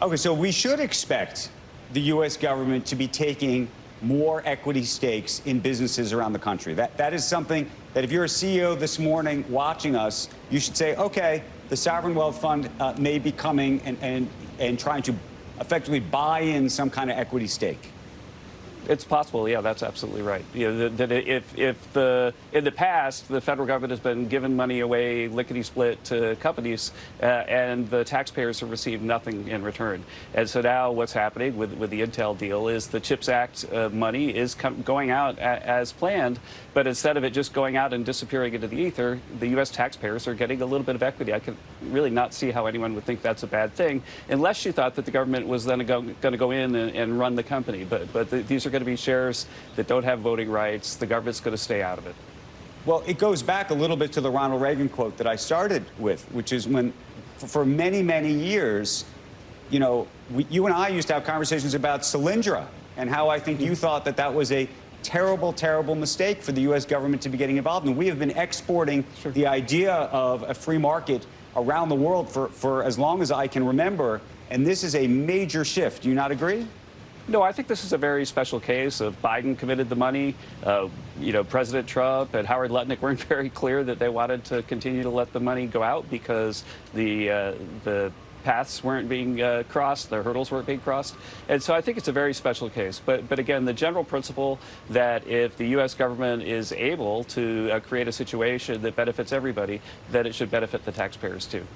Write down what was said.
Okay, so we should expect the U.S. government to be taking more equity stakes in businesses around the country. That is something that if you're a CEO this morning watching us, you should say, okay, the Sovereign Wealth Fund may be coming and trying to effectively buy in some kind of equity stake. It's possible, yeah, that's absolutely right. You know, that if in the past the federal government has been giving money away lickety-split to companies, and the taxpayers have received nothing in return. And so now what's happening with the Intel deal is the CHIPS Act money is going out as planned, but instead of it just going out and disappearing into the ether, the U.S. taxpayers are getting a little bit of equity. I can really not see how anyone would think that's a bad thing, unless you thought that the government was then going to go in and run the company. But these are going to be shares that don't have voting rights. The government's going to stay out of it. Well, it goes back a little bit to the Ronald Reagan quote that I started with, which is when, for many, many years, you know, you and I used to have conversations about Solyndra and how I think you thought that that was a terrible, terrible mistake for the U.S. government to be getting involved. And we have been exporting the idea of a free market around the world for as long as I can remember. And this is a major shift. Do you not agree? No, I think this is a very special case of Biden committed the money. You know, President Trump and Howard Lutnick weren't very clear that they wanted to continue to let the money go out because the paths weren't being crossed, the hurdles weren't being crossed. And so I think it's a very special case. But again, the general principle that if the U.S. government is able to create a situation that benefits everybody, then it should benefit the taxpayers too.